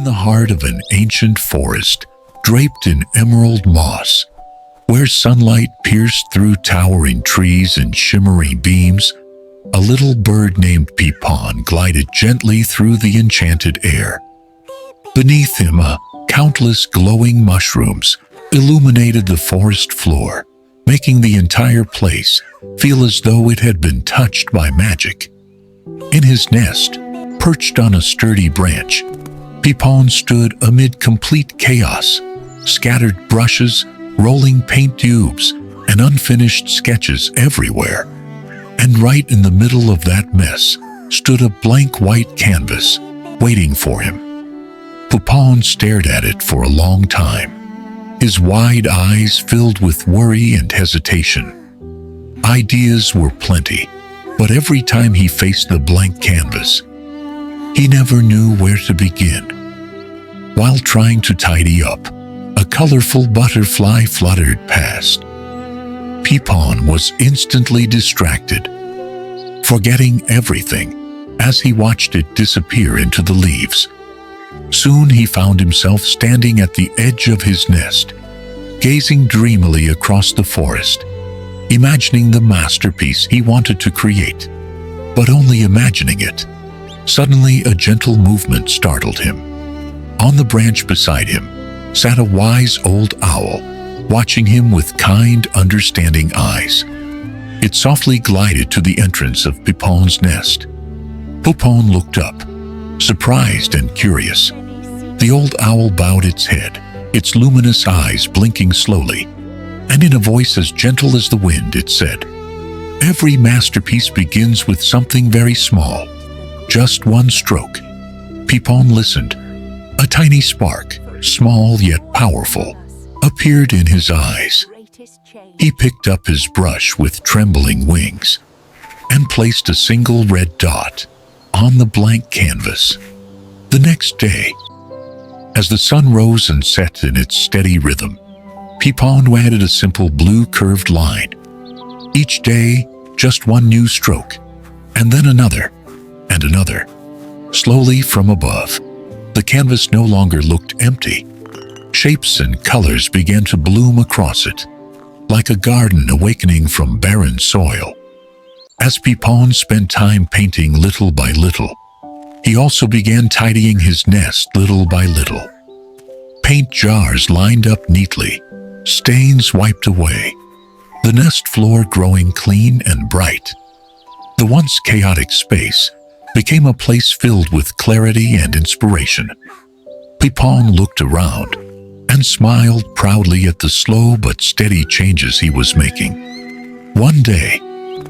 in the heart of an ancient forest, draped in emerald moss, where sunlight pierced through towering trees and shimmering beams, a little bird named Pipon glided gently through the enchanted air. Beneath him, countless glowing mushrooms illuminated the forest floor, making the entire place feel as though it had been touched by magic. In his nest, perched on a sturdy branch, Pipon stood amid complete chaos, scattered brushes, rolling paint tubes, and unfinished sketches everywhere. And right in the middle of that mess stood a blank white canvas, waiting for him. Pipon stared at it for a long time, his wide eyes filled with worry and hesitation. Ideas were plenty, but every time he faced the blank canvas, he never knew where to begin. While trying to tidy up, a colorful butterfly fluttered past. Pipon was instantly distracted, forgetting everything as he watched it disappear into the leaves. Soon he found himself standing at the edge of his nest, gazing dreamily across the forest, imagining the masterpiece he wanted to create. But only imagining it. Suddenly, a gentle movement startled him. On the branch beside him sat a wise old owl, watching him with kind, understanding eyes. It softly glided to the entrance of Pipon's nest. Pipon looked up, surprised and curious. The old owl bowed its head, its luminous eyes blinking slowly, and in a voice as gentle as the wind it said, "Every masterpiece begins with something very small, just one stroke." Pipon listened. A tiny spark, small yet powerful, appeared in his eyes. He picked up his brush with trembling wings and placed a single red dot on the blank canvas. The next day, as the sun rose and set in its steady rhythm, Pipon added a simple blue curved line. Each day, just one new stroke, and then another, and another. Slowly from above, the canvas no longer looked empty. Shapes and colors began to bloom across it, like a garden awakening from barren soil. As Pipon spent time painting little by little, he also began tidying his nest little by little. Paint jars lined up neatly, stains wiped away, the nest floor growing clean and bright. The once chaotic space became a place filled with clarity and inspiration. Pipon looked around and smiled proudly at the slow but steady changes he was making. One day,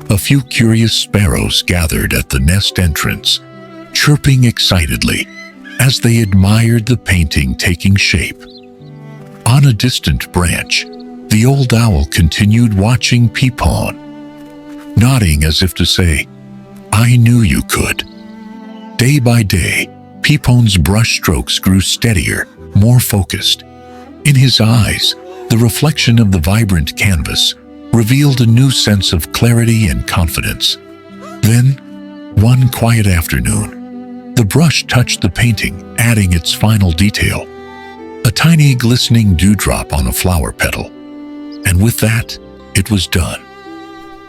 a few curious sparrows gathered at the nest entrance, chirping excitedly as they admired the painting taking shape. On a distant branch, the old owl continued watching Pipon, nodding as if to say, "I knew you could." Day by day, Pipon's brushstrokes grew steadier, more focused. In his eyes, the reflection of the vibrant canvas revealed a new sense of clarity and confidence. Then, one quiet afternoon, the brush touched the painting, adding its final detail, a tiny glistening dewdrop on a flower petal. And with that, it was done.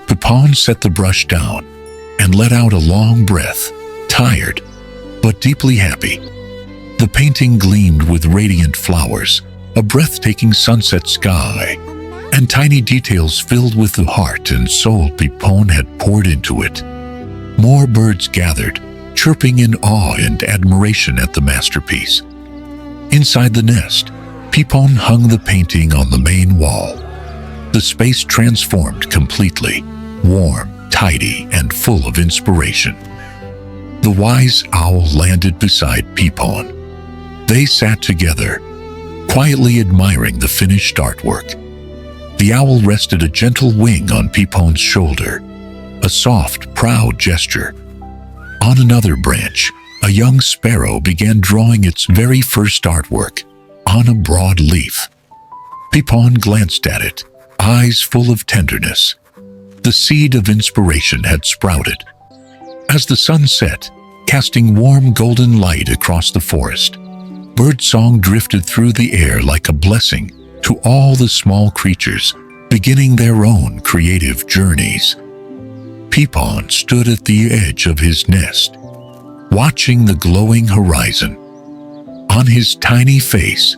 Pipon set the brush down and let out a long breath, tired but deeply happy. The painting gleamed with radiant flowers, a breathtaking sunset sky, and tiny details filled with the heart and soul Pipon had poured into it. More birds gathered, chirping in awe and admiration at the masterpiece. Inside the nest, Pipon hung the painting on the main wall. The space transformed completely, warm, tidy, and full of inspiration. The wise owl landed beside Pipon. They sat together, quietly admiring the finished artwork. The owl rested a gentle wing on Pipon's shoulder, a soft, proud gesture. On another branch, a young sparrow began drawing its very first artwork on a broad leaf. Pipon glanced at it, eyes full of tenderness. The seed of inspiration had sprouted. As the sun set, casting warm golden light across the forest, Birdsong drifted through the air like a blessing to all the small creatures beginning their own creative journeys. Pipon stood at the edge of his nest, watching the glowing horizon. On his tiny face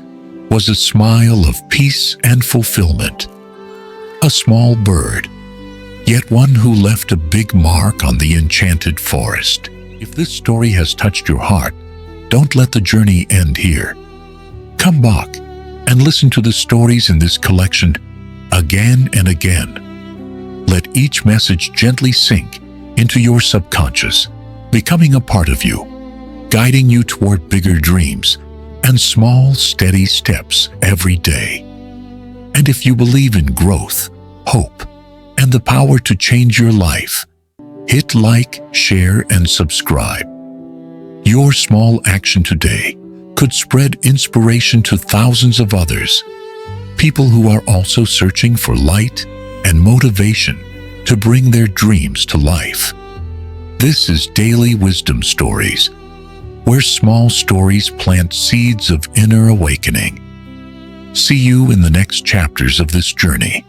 was a smile of peace and fulfillment. A small bird, yet one who left a big mark on the enchanted forest. If this story has touched your heart, don't let the journey end here. Come back and listen to the stories in this collection again and again. Let each message gently sink into your subconscious, becoming a part of you, guiding you toward bigger dreams and small, steady steps every day. And if you believe in growth, hope, and the power to change your life, hit like, share, and subscribe. Your small action today could spread inspiration to thousands of others, people who are also searching for light and motivation to bring their dreams to life. This is Daily Wisdom Stories, where small stories plant seeds of inner awakening. See you in the next chapters of this journey.